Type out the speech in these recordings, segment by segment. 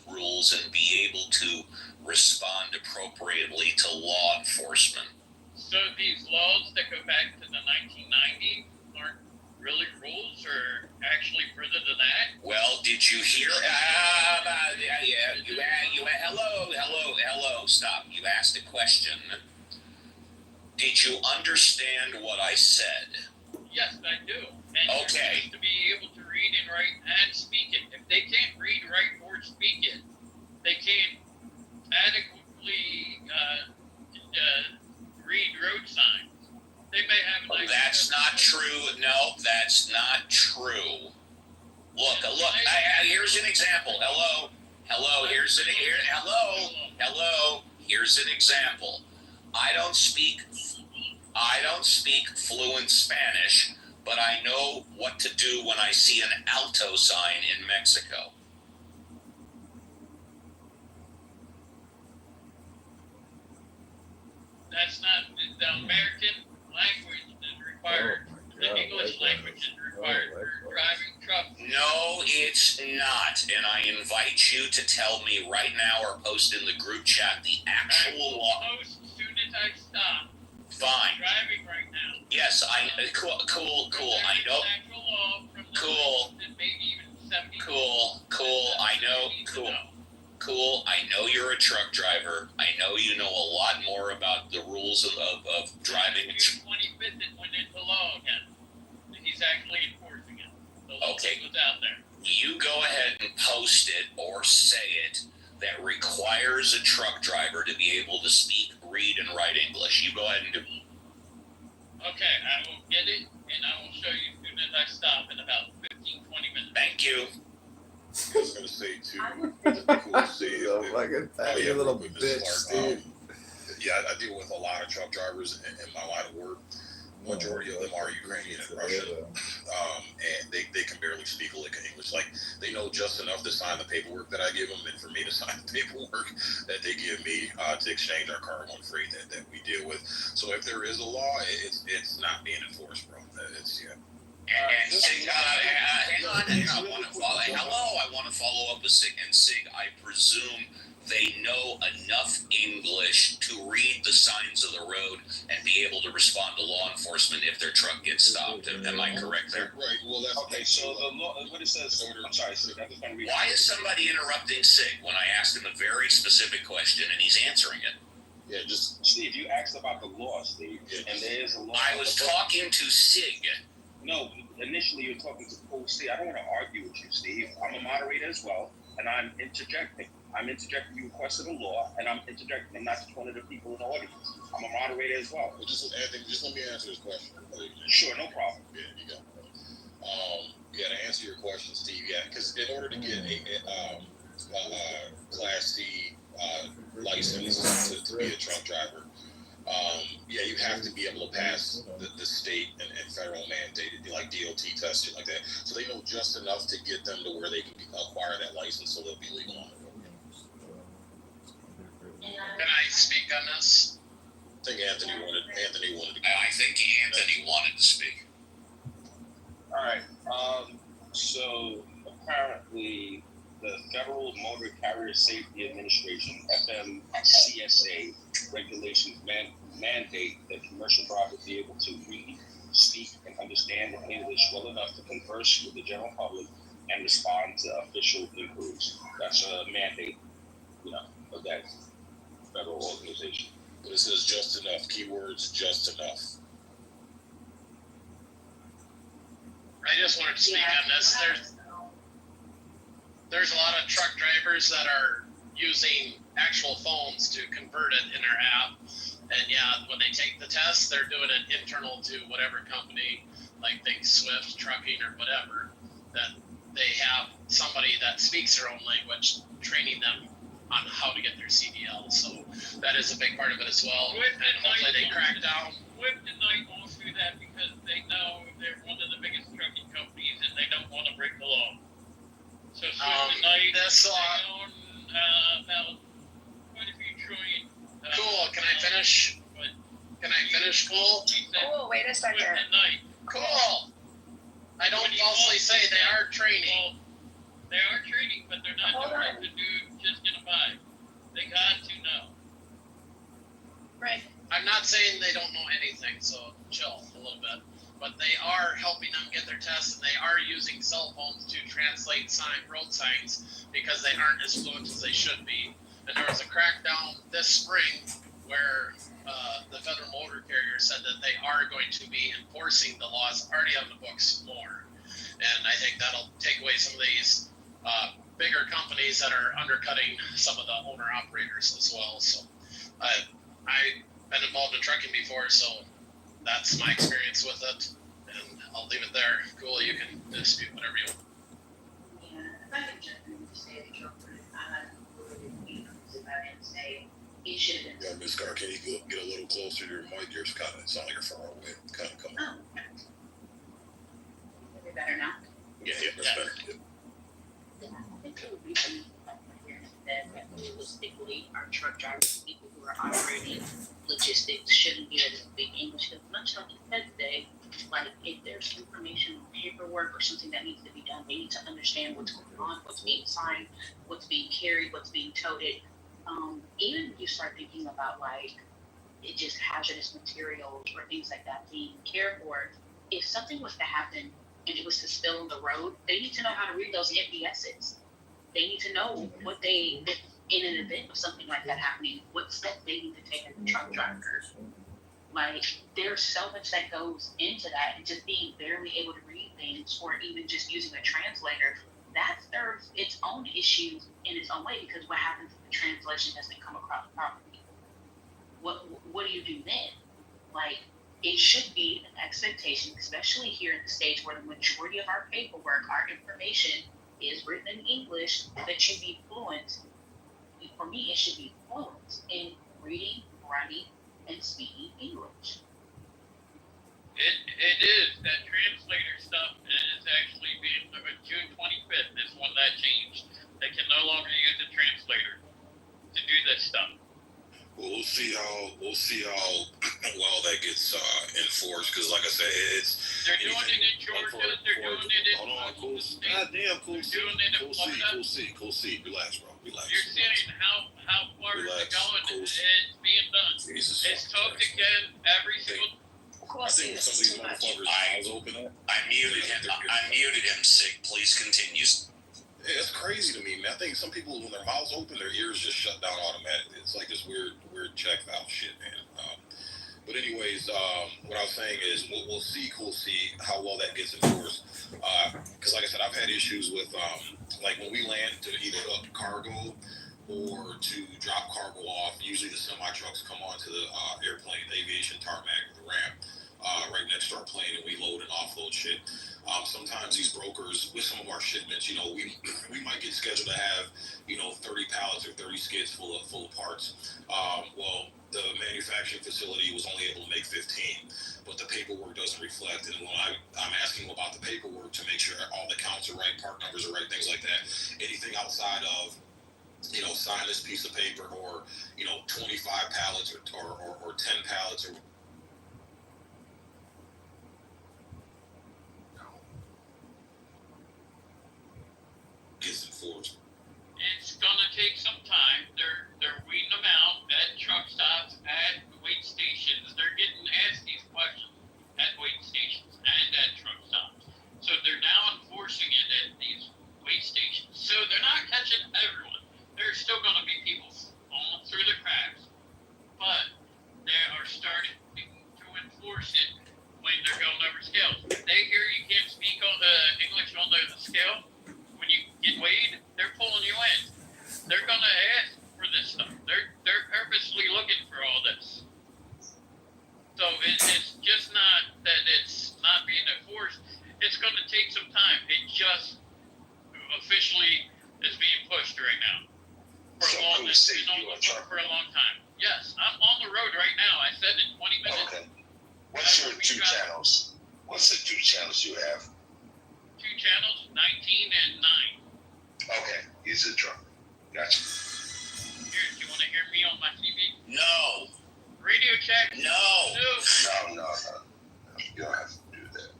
rules and be able to respond appropriately to law enforcement. So these laws that go back to the 1990s aren't really rules, or actually further than that? Well, did you hear? Hello. Stop. You asked a question. Did you understand what I said? Yes, I do. And okay. To be able to read and write and speak it. If they can't read, write, or speak it, they can't adequately read road signs. They may have an idea. That's not true. No, that's not true. Look. Here's an example. Hello. Here's an example. I don't speak fluent Spanish, but I know what to do when I see an alto sign in Mexico. That's not the American language is required. The English language is required for driving trucks. No, it's not. And I invite you to tell me right now or post in the group chat the actual law. Post as soon as I stop. Fine. Driving right now. Yes, cool. I know. Cool. I know you're a truck driver. I know you know a lot more about the rules of driving. When it went into law again, he's actually enforcing it. Okay. It was out there. You go ahead and post it or say it that requires a truck driver to be able to speak, read, and write English. You go ahead and do it. Okay, I will get it, and I will show you as soon as I stop in about 15, 20 minutes. Thank you. I was going to say, too, it's cool to see. You little bitch, Steve. Yeah, I deal with a lot of truck drivers in my line of work. Majority of them are Ukrainian and Russian, and they can barely speak a lick of English. Like, they know just enough to sign the paperwork that I give them, and for me to sign the paperwork that they give me to exchange our cargo and freight that we deal with. So if there is a law, it's not being enforced, bro. It's And Sig, hang on. I want to follow. Hello, I want to follow up with Sig. And Sig, I presume they know enough English to read the signs of the road and be able to respond to law enforcement if their truck gets stopped. Am I correct there? right. Well, that's Okay, so the law, what it says, I'm sorry, so I'm just going to read. Why is somebody interrupting Sig when I asked him a very specific question and he's answering it? Yeah, just Steve, you asked about the law, Steve, and there is a law. I was talking to Sig. No, initially you're talking to Steve. I don't want to argue with you, Steve. I'm a moderator as well, and I'm interjecting. You requested a law, and I'm interjecting. I'm not just one of the people in the audience. I'm a moderator as well. just Anthony, just let me answer this question. Sure, no problem. Yeah, you got it. To answer your question, Steve, because in order to get a Class C license to be a truck driver, you have to be able to pass the state and federal mandated, like DOT tests, shit like that. So they know just enough to get them to where they can acquire that license so they'll be legal on the road. Can I speak on this? I think Anthony wanted to. I think Anthony wanted to speak. All right. So apparently, the Federal Motor Carrier Safety Administration (FMCSA) regulations mandate that commercial drivers be able to read, speak, and understand English well enough to converse with the general public and respond to official inquiries. That's a mandate, of that federal organization. But it says just enough. Keywords, just enough. I just wanted to speak on this. There's a lot of truck drivers that are using actual phones to convert it in their app. And when they take the test, they're doing it internal to whatever company, like think Swift, Trucking, or whatever, that they have somebody that speaks their own language training them on how to get their CDL. So that is a big part of it as well. And hopefully they crack down. Swift and Knight won't do that because they know they're one of the biggest trucking companies and they don't want to break the law. So Swift and Knight, they own about quite a few trillion. Cool. Can I finish? Cool? Oh, wait a second. Swift and Knight. Cool. I don't falsely say they are training. Well, they are training, but they're not doing it to do their tests, and they are using cell phones to translate road signs because they aren't as fluent as they should be. And there was a crackdown this spring where the federal motor carrier said that they are going to be enforcing the laws already on the books more. And I think that'll take away some of these bigger companies that are undercutting some of the owner-operators as well. So I've been involved in trucking before, so that's my experience with it. And I'll leave it there. Cool, you can dispute whatever you want. Yeah, if I could jump in and say that you're right, I would be about it and say it should have been. Yeah, Ms. Carr, can you get a little closer to your mic? You're kind of sound like you're far away. Kind of come on. Oh, okay. Is it better now? Yeah, that's better. Yeah. Yeah, I think it would be pretty that realistically our truck drivers, people who are operating logistics, shouldn't be able to speak English. Because much like you said today, like if there's information on paperwork or something that needs to be done, they need to understand what's going on, what's being signed, what's being carried, what's being toted. Even if you start thinking about like it just hazardous materials or things like that being cared for, if something was to happen and it was to spill on the road, they need to know how to read those NPSs. They need to know what they, in an event of something like that happening, what steps they need to take as a truck driver. Like, there's so much that goes into that, and just being barely able to read things, or even just using a translator, that serves its own issues in its own way, because what happens if the translation doesn't come across properly? What do you do then? Like, it should be an expectation, especially here in the States where the majority of our paperwork, our information is written in English, that you be fluent. For me, it should be fluent in reading, writing, and speaking English. It is. That translator stuff is actually being, June 25th is when that changed. They can no longer use a translator to do this stuff. Well, we'll see how well that gets enforced. Because, like I said, they're doing it in Georgia. They're doing it in. Hold on, cool. Goddamn, cool. Cool. Relax, bro. Relax. You're seeing how far it's going. It's being done. Jesus, it's talked again every single. I think some of these motherfuckers' eyes open up. I muted him. Sig, please continue. Yeah, it's crazy to me, man. I think some people, when their mouths open, their ears just shut down automatically. It's like this weird check valve shit, man. But anyways, what I was saying is we'll see how well that gets enforced. Because like I said, I've had issues with like when we land to either up cargo or to drop cargo off. Usually the semi trucks come onto the airplane, the aviation tarmac, the ramp right next to our plane, and we load and offload shit. Sometimes these brokers, with some of our shipments, we might get scheduled to have 30 pallets or 30 skids full of parts. Well, the manufacturing facility was only able to make 15, but the paperwork doesn't reflect. And when I'm asking them about the paperwork to make sure all the counts are right, part numbers are right, things like that. Anything outside of sign this piece of paper or 25 pallets or 10 pallets or gets enforced. It's gonna take some time. They're weeding them out at truck stops, at weight stations. They're getting asked these questions at weight stations and at truck stops. So they're now enforcing it at these weight stations. So they're not catching everyone. There's still gonna be people falling through the cracks, but they are starting to enforce it when they're going over scales. If they hear you can't speak on English on the scale, when you get weighed, they're pulling you in. They're gonna ask for this stuff. They're purposely looking for all this. So it's just not that it's not being enforced. It's gonna take some time. It just officially is being pushed right now. It's been on the road for a long time. Yes, I'm on the road right now. I said in 20 minutes. Okay. What's your two channels? What's the two channels you have? 2 channels, 19 and 9. Okay, he's a truck. Gotcha. Here, do you want to hear me on my TV? No. Radio check? No. No. You don't have to do that.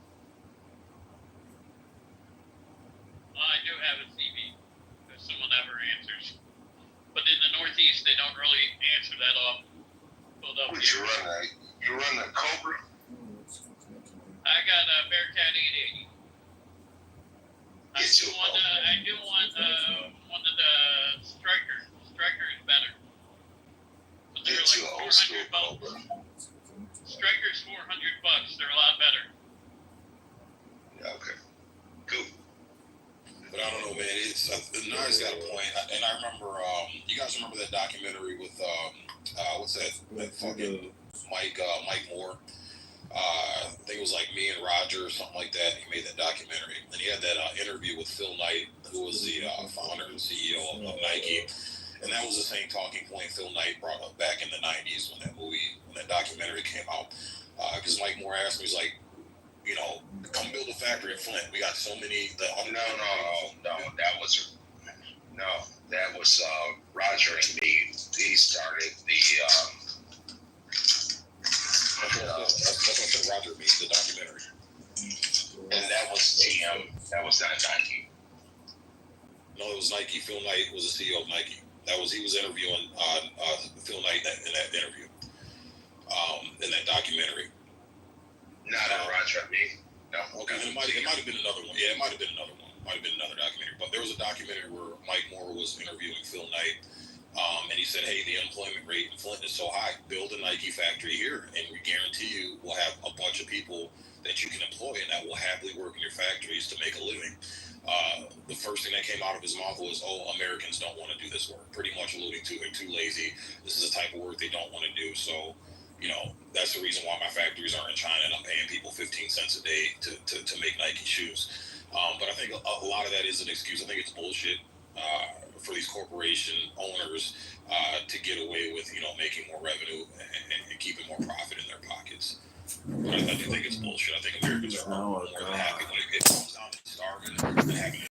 Well, I do have a TV, if someone ever answers. But in the Northeast, they don't really answer that often. Philadelphia. What you run? You run the Cobra? I got a Bearcat 880. I remember. You guys remember that documentary with what's that? That fucking Mike Moore. I think it was like Me and Roger or something like that. He made that documentary, and he had that interview with Phil Knight, who was the founder and CEO of Nike, and that was the same talking point Phil Knight brought up back in the '90s when that documentary came out. Because Mike Moore asked me, he's like, you know, come build a factory in Flint. We got so many. That was Roger and me. He started That's what I said. Roger made the documentary. and that was GM. That was not Nike. No, it was Nike. Phil Knight was the CEO of Nike. He was interviewing Phil Knight in that interview, in that documentary. Not on Roger and me. No. Okay, it might have been another one. Yeah, it might have been another one. Might have been another documentary. But there was a documentary where Mike Moore was interviewing Phil Knight, and he said, "Hey, the unemployment rate in Flint is so high. Build a Nike factory here, and we guarantee you we'll have a bunch of people that you can employ and that will happily work in your factories to make a living." The first thing that came out of his mouth was, "Oh, Americans don't want to do this work," pretty much alluding to they're too lazy. This is the type of work they don't want to do. So, you know, that's the reason why my factories aren't in China and I'm paying people 15 cents a day to make Nike shoes. But I think a lot of that is an excuse. I think it's bullshit for these corporation owners to get away with, you know, making more revenue and keeping more profit in their pockets. But I do think it's bullshit. I think Americans are more than happy when it comes down to starving and having